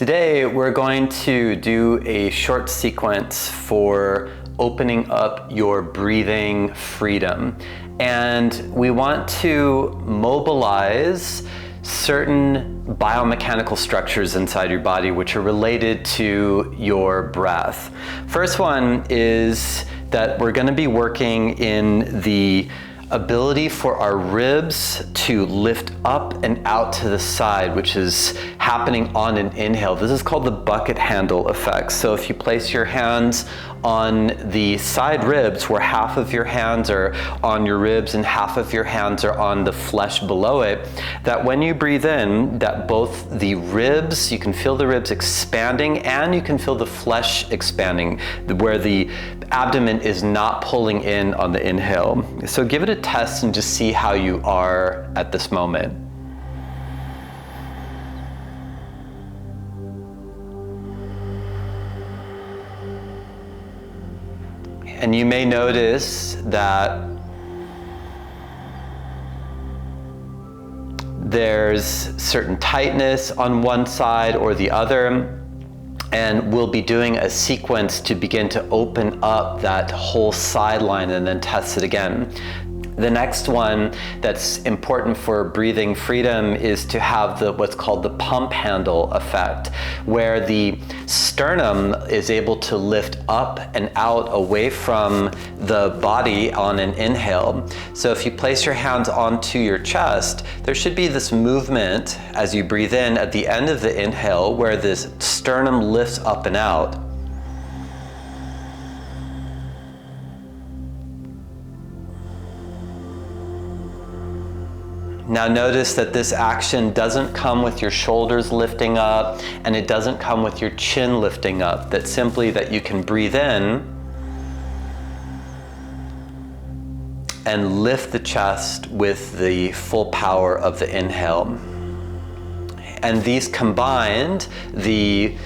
Today we're going to do a short sequence for opening up your breathing freedom. And we want to mobilize certain biomechanical structures inside your body which are related to your breath. First one is that we're going to be working in the ability for our ribs to lift up and out to the side, which is happening on an inhale. This is called the bucket handle effect. So if you place your hands on the side ribs, where half of your hands are on your ribs and half of your hands are on the flesh below it, that when you breathe in, that both the ribs, you can feel the ribs expanding and you can feel the flesh expanding, where the abdomen is not pulling in on the inhale. So give it a test and just see how you are at this moment. And you may notice that there's certain tightness on one side or the other, and we'll be doing a sequence to begin to open up that whole sideline and then test it again. The next one that's important for breathing freedom is to have what's called the pump handle effect, where the sternum is able to lift up and out away from the body on an inhale. So if you place your hands onto your chest, there should be this movement as you breathe in at the end of the inhale where this sternum lifts up and out. Now notice that this action doesn't come with your shoulders lifting up and it doesn't come with your chin lifting up, that simply that you can breathe in and lift the chest with the full power of the inhale. And these combined, the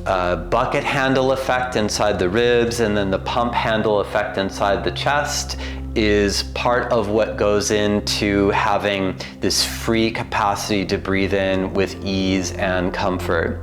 bucket handle effect inside the ribs and then the pump handle effect inside the chest, is part of what goes into having this free capacity to breathe in with ease and comfort.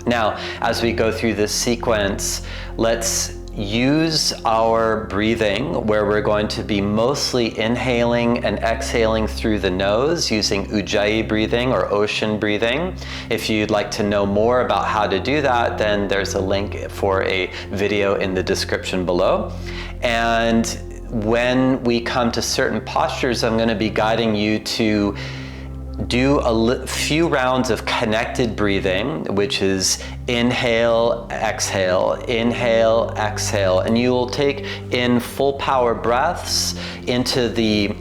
Now, as we go through this sequence, let's use our breathing where we're going to be mostly inhaling and exhaling through the nose using Ujjayi breathing or ocean breathing. If you'd like to know more about how to do that, then there's a link for a video in the description below. And when we come to certain postures, I'm going to be guiding you to do a few rounds of connected breathing, which is inhale, exhale, and you will take in full power breaths into the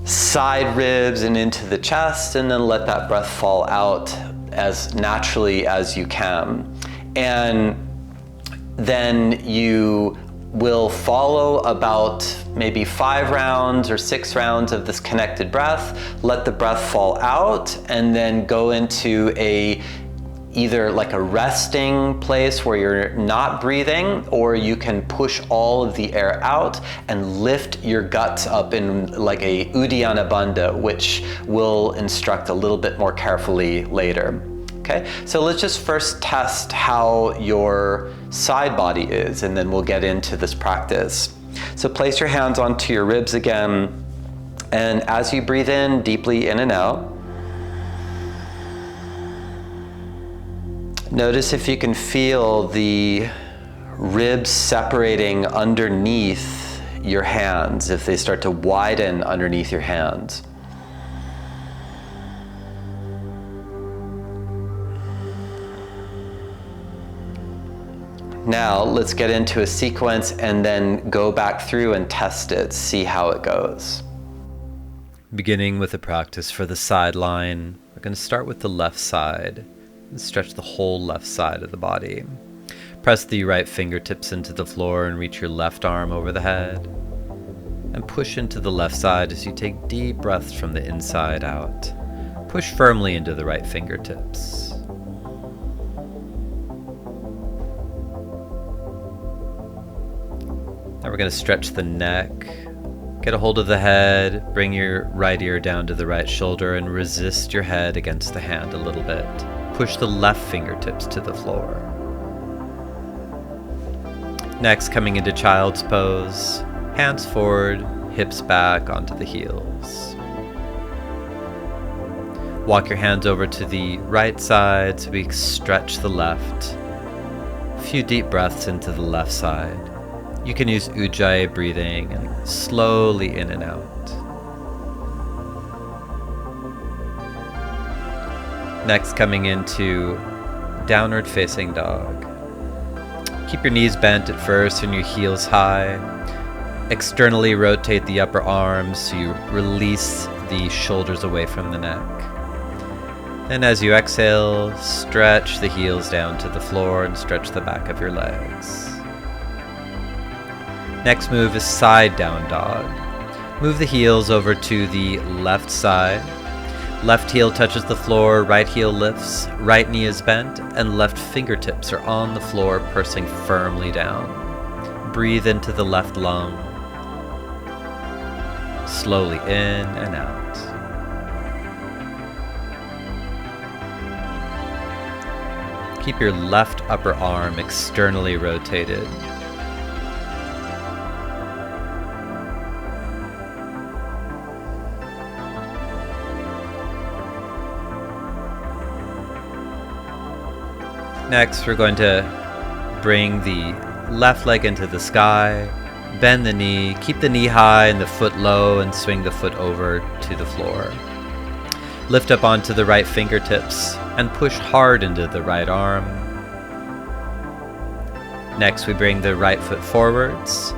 side ribs and into the chest, and then let that breath fall out as naturally as you can. And then you will follow about maybe 5 rounds or 6 rounds of this connected breath, let the breath fall out, and then go into either like a resting place where you're not breathing, or you can push all of the air out and lift your guts up in like a Uddiyana Bandha, which we'll instruct a little bit more carefully later. Okay, so let's just first test how your side body is, and then we'll get into this practice. So place your hands onto your ribs again, and as you breathe in deeply in and out, notice if you can feel the ribs separating underneath your hands, if they start to widen underneath your hands. Now let's get into a sequence and then go back through and test it, see how it goes. Beginning with a practice for the sideline, we're going to start with the left side and stretch the whole left side of the body. Press the right fingertips into the floor and reach your left arm over the head. And push into the left side as you take deep breaths from the inside out. Push firmly into the right fingertips. Now we're going to stretch the neck, get a hold of the head, bring your right ear down to the right shoulder and resist your head against the hand a little bit. push the left fingertips to the floor. Next, coming into child's pose, hands forward, hips back onto the heels. Walk your hands over to the right side so we stretch the left. A few deep breaths into the left side. You can use Ujjayi breathing and slowly in and out. Next, coming into downward facing dog. Keep your knees bent at first and your heels high. Externally rotate the upper arms so you release the shoulders away from the neck. And as you exhale, stretch the heels down to the floor and stretch the back of your legs. Next move is side down dog. Move the heels over to the left side. Left heel touches the floor, right heel lifts, right knee is bent, and left fingertips are on the floor, pursing firmly down. Breathe into the left lung. Slowly in and out. Keep your left upper arm externally rotated. Next, we're going to bring the left leg into the sky, bend the knee, keep the knee high and the foot low, and swing the foot over to the floor. Lift up onto the right fingertips and push hard into the right arm. Next, we bring the right foot forwards.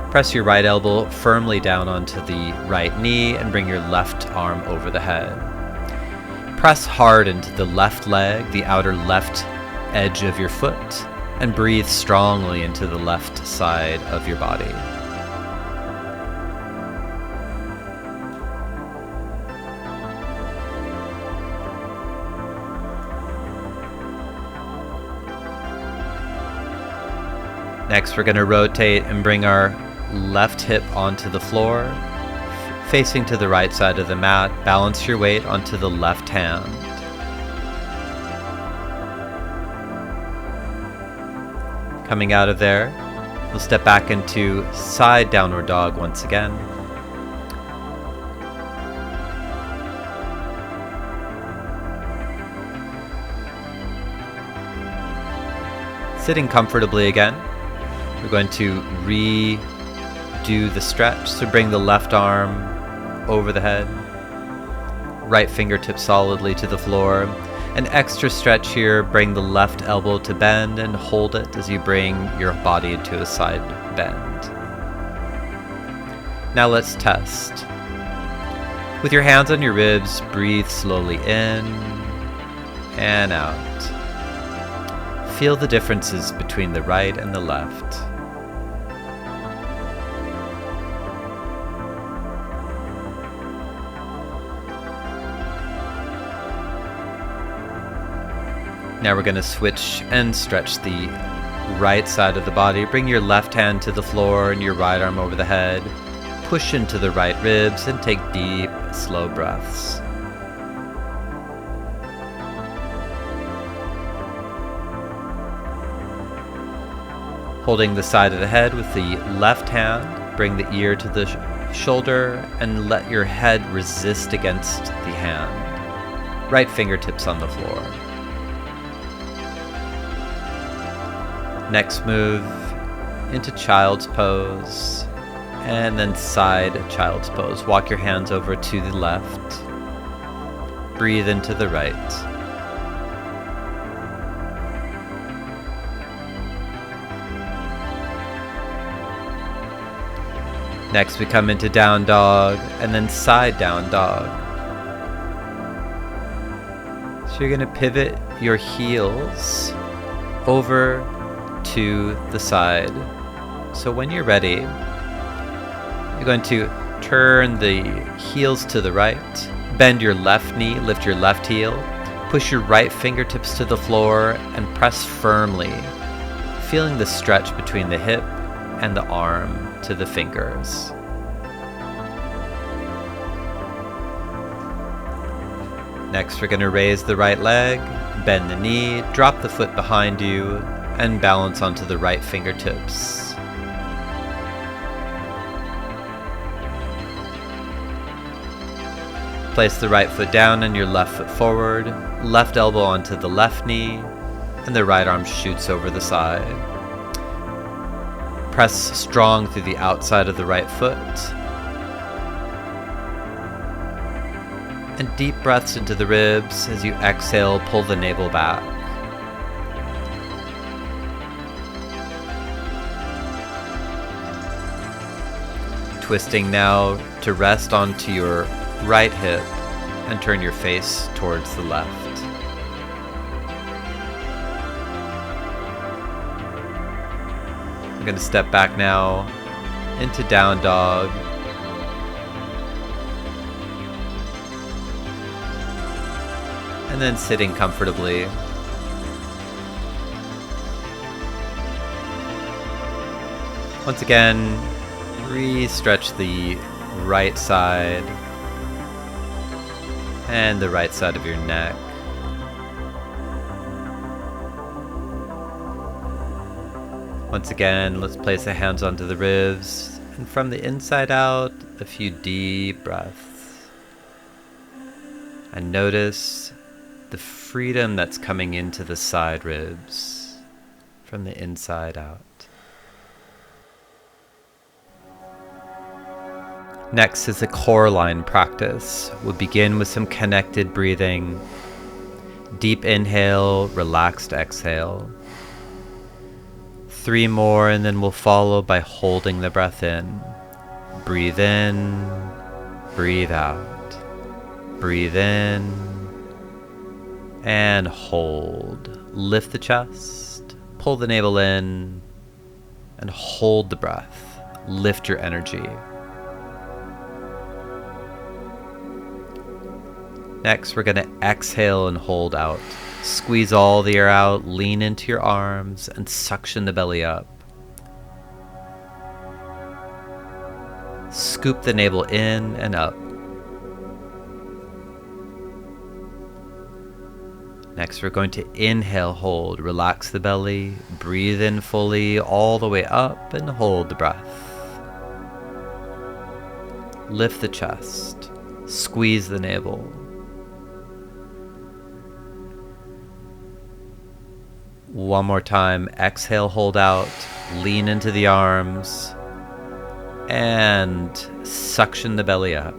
Press your right elbow firmly down onto the right knee and bring your left arm over the head. Press hard into the left leg, the outer left edge of your foot, and breathe strongly into the left side of your body. Next, we're going to rotate and bring our left hip onto the floor. Facing to the right side of the mat, balance your weight onto the left hand. Coming out of there, we'll step back into side downward dog once again. Sitting comfortably again, we're going to redo the stretch. So bring the left arm over the head, right fingertip solidly to the floor. An extra stretch here, bring the left elbow to bend and hold it as you bring your body into a side bend. Now let's test. With your hands on your ribs, breathe slowly in and out. Feel the differences between the right and the left. Now we're going to switch and stretch the right side of the body. Bring your left hand to the floor and your right arm over the head. Push into the right ribs and take deep, slow breaths. Holding the side of the head with the left hand, bring the ear to the shoulder and let your head resist against the hand. Right fingertips on the floor. Next, move into child's pose and then side child's pose. Walk your hands over to the left. Breathe into the right. Next, we come into down dog and then side down dog. So you're going to pivot your heels over to the side. So when you're ready, you're going to turn the heels to the right, bend your left knee, lift your left heel, push your right fingertips to the floor and press firmly, feeling the stretch between the hip and the arm to the fingers. Next, we're going to raise the right leg, bend the knee, drop the foot behind you, and balance onto the right fingertips. Place the right foot down and your left foot forward, left elbow onto the left knee, and the right arm shoots over the side. Press strong through the outside of the right foot. And deep breaths into the ribs. As you exhale, pull the navel back. Twisting now to rest onto your right hip and turn your face towards the left. I'm going to step back now into down dog. And then sitting comfortably. Once again, re-stretch the right side and the right side of your neck. Once again, let's place the hands onto the ribs, and from the inside out, a few deep breaths. And notice the freedom that's coming into the side ribs from the inside out. Next is the Coraline practice. We'll begin with some connected breathing. Deep inhale, relaxed exhale. 3 more, and then we'll follow by holding the breath in. Breathe in, breathe out. Breathe in, and hold. Lift the chest, pull the navel in, and hold the breath. Lift your energy. Next, we're going to exhale and hold out. Squeeze all the air out, lean into your arms, and suction the belly up. Scoop the navel in and up. Next, we're going to inhale, hold, relax the belly, breathe in fully all the way up, and hold the breath. Lift the chest, squeeze the navel. One more time, exhale, hold out, lean into the arms, and suction the belly up,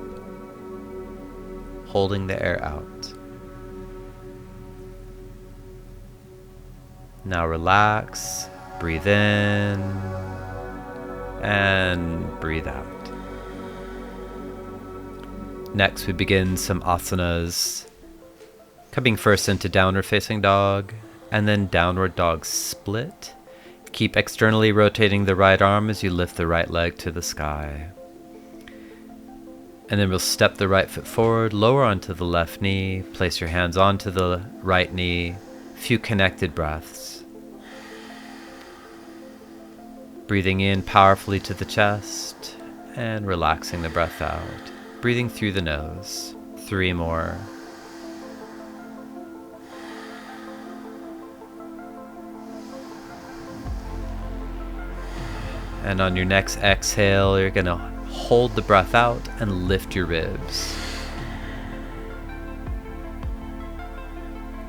holding the air out. Now relax, breathe in, and breathe out. Next, we begin some asanas, coming first into downward facing dog, and then downward dog split. Keep externally rotating the right arm as you lift the right leg to the sky. And then we'll step the right foot forward, lower onto the left knee, place your hands onto the right knee, a few connected breaths. Breathing in powerfully to the chest, and relaxing the breath out. Breathing through the nose. 3 more. And on your next exhale, you're going to hold the breath out and lift your ribs.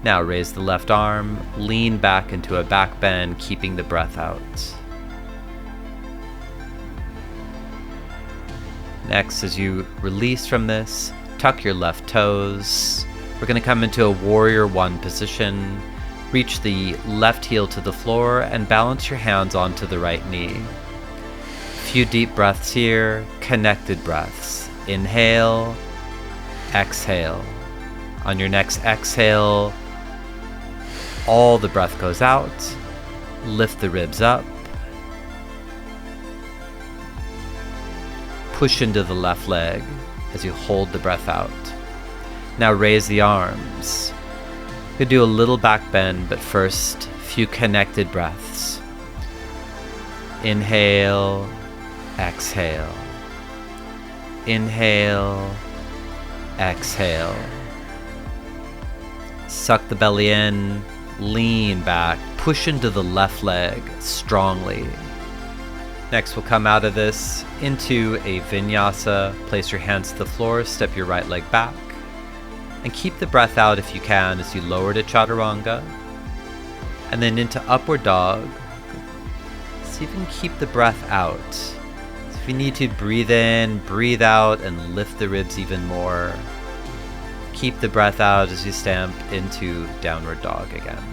Now raise the left arm, lean back into a back bend, keeping the breath out. Next, as you release from this, tuck your left toes. We're going to come into a warrior 1 position. Reach the left heel to the floor and balance your hands onto the right knee. Few deep breaths here, connected breaths. Inhale, exhale. On your next exhale, all the breath goes out. Lift the ribs up. Push into the left leg as you hold the breath out. Now raise the arms. You could do a little back bend, but first, few connected breaths. Inhale, exhale. Inhale, exhale. Suck the belly in, lean back, push into the left leg strongly. Next, we'll come out of this into a vinyasa. Place your hands to the floor, step your right leg back, and keep the breath out if you can as you lower to chaturanga. And then into upward dog. See if you can keep the breath out. So if you need to, breathe in, breathe out, and lift the ribs even more. Keep the breath out as you stamp into downward dog again.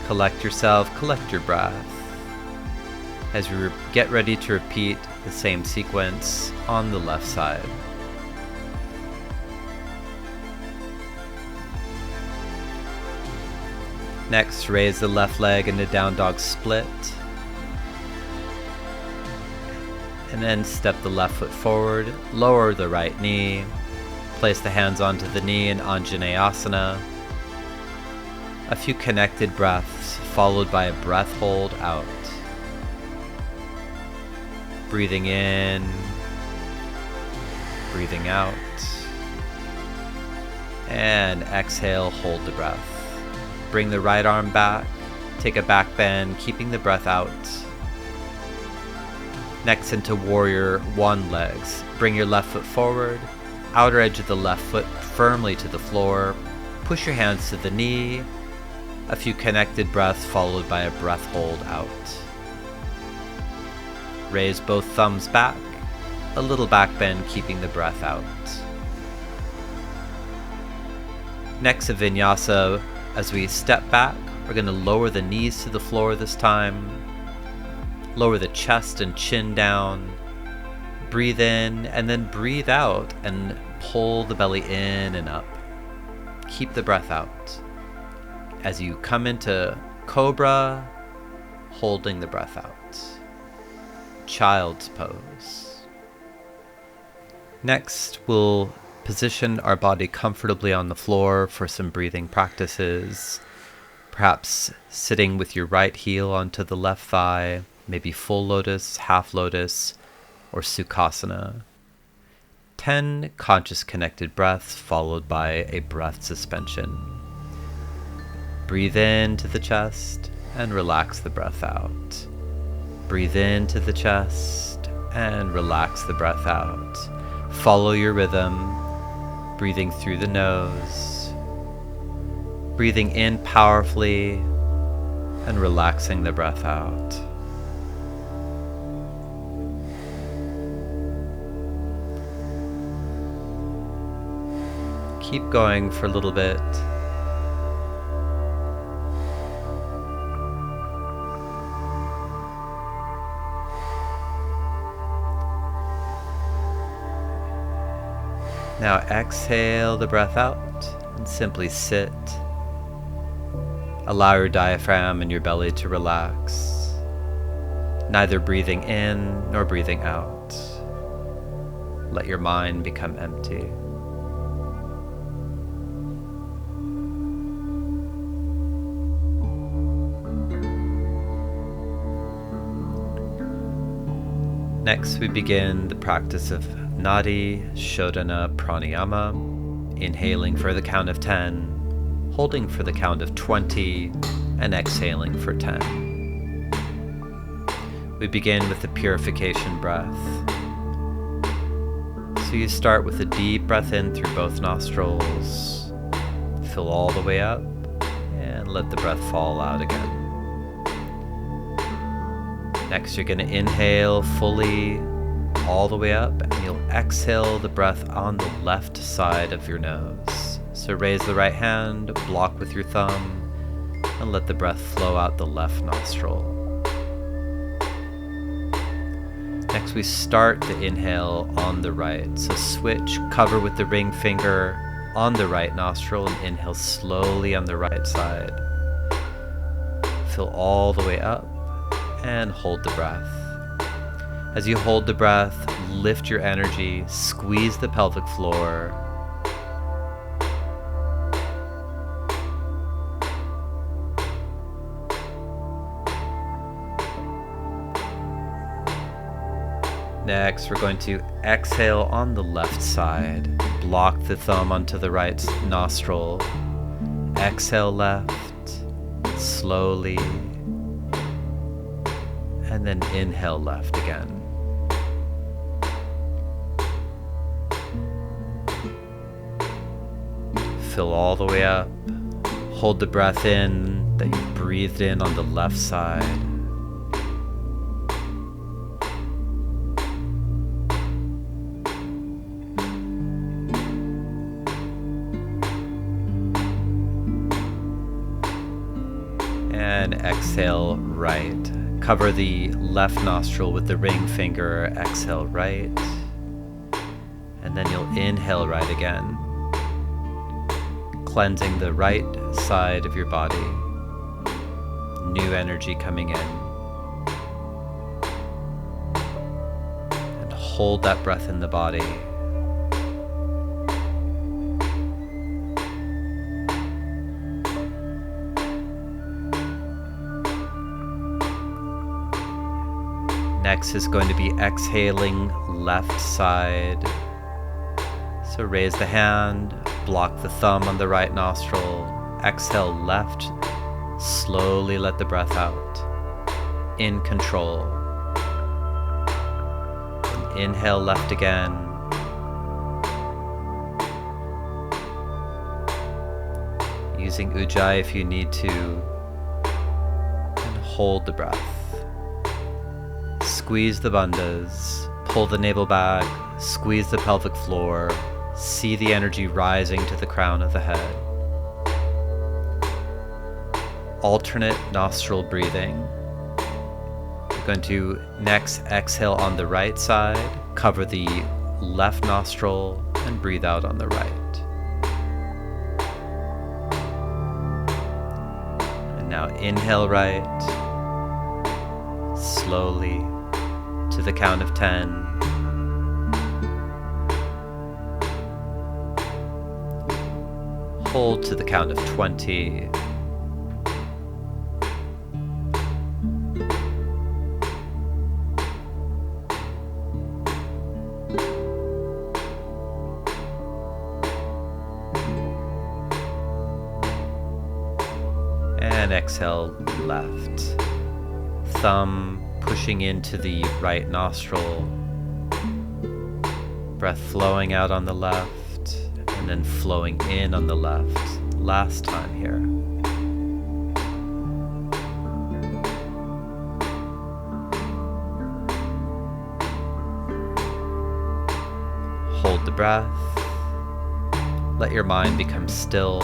Collect yourself, collect your breath. As we get ready to repeat the same sequence on the left side. Next, raise the left leg into down dog split. And then step the left foot forward, lower the right knee. Place the hands onto the knee in Anjaneyasana. A few connected breaths, followed by a breath hold out. Breathing in, breathing out. And exhale, hold the breath. Bring the right arm back, take a back bend, keeping the breath out. Next, into warrior one legs. Bring your left foot forward, outer edge of the left foot firmly to the floor. Push your hands to the knee. A few connected breaths followed by a breath hold out. Raise both thumbs back, a little back bend keeping the breath out. Next, a vinyasa. As we step back, we're going to lower the knees to the floor this time. Lower the chest and chin down. Breathe in and then breathe out and pull the belly in and up. Keep the breath out. As you come into cobra, holding the breath out. Child's pose. Next, we'll position our body comfortably on the floor for some breathing practices. Perhaps sitting with your right heel onto the left thigh, maybe full lotus, half lotus, or sukhasana. 10 conscious connected breaths followed by a breath suspension. Breathe into the chest and relax the breath out. Breathe into the chest and relax the breath out. Follow your rhythm, breathing through the nose, breathing in powerfully and relaxing the breath out. Keep going for a little bit. Now exhale the breath out and simply sit. Allow your diaphragm and your belly to relax, neither breathing in nor breathing out. Let your mind become empty. Next, we begin the practice of Nadi, Shodana, Pranayama, inhaling for the count of 10, holding for the count of 20, and exhaling for 10. We begin with the purification breath. So you start with a deep breath in through both nostrils, fill all the way up, and let the breath fall out again. Next, you're going to inhale fully all the way up, and you'll exhale the breath on the left side of your nose. So raise the right hand, block with your thumb, and let the breath flow out the left nostril. Next, we start the inhale on the right. So switch, cover with the ring finger on the right nostril, and inhale slowly on the right side. Fill all the way up, and hold the breath. As you hold the breath, lift your energy, squeeze the pelvic floor. Next, we're going to exhale on the left side. Block the thumb onto the right nostril. Exhale left, slowly. And then inhale left again. Fill all the way up. Hold the breath in that you breathed in on the left side. And exhale right. Cover the left nostril with the ring finger. Exhale right. And then you'll inhale right again. Cleansing the right side of your body. New energy coming in. And hold that breath in the body. Next is going to be exhaling left side. So raise the hand, block the thumb on the right nostril, exhale left, slowly let the breath out, in control. And inhale left again. Using Ujjayi if you need to, and hold the breath. Squeeze the bandhas, pull the navel back, squeeze the pelvic floor, see the energy rising to the crown of the head. Alternate nostril breathing. You're going to next exhale on the right side, cover the left nostril, and breathe out on the right. And now inhale right, slowly, to the count of 10. Hold to the count of 20. And exhale left. Thumb pushing into the right nostril, breath flowing out on the left, and then flowing in on the left. Last time here. Hold the breath. Let your mind become still.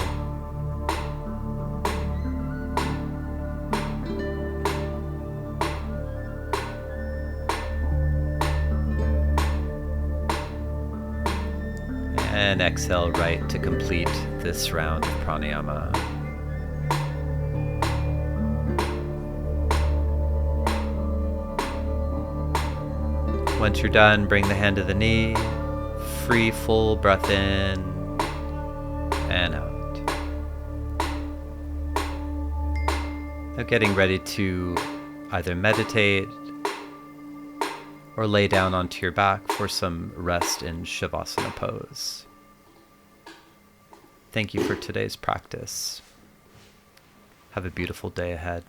And exhale right to complete this round of pranayama. Once you're done, bring the hand to the knee. Free full breath in and out. Now getting ready to either meditate or lay down onto your back for some rest in Shavasana pose. Thank you for today's practice. Have a beautiful day ahead.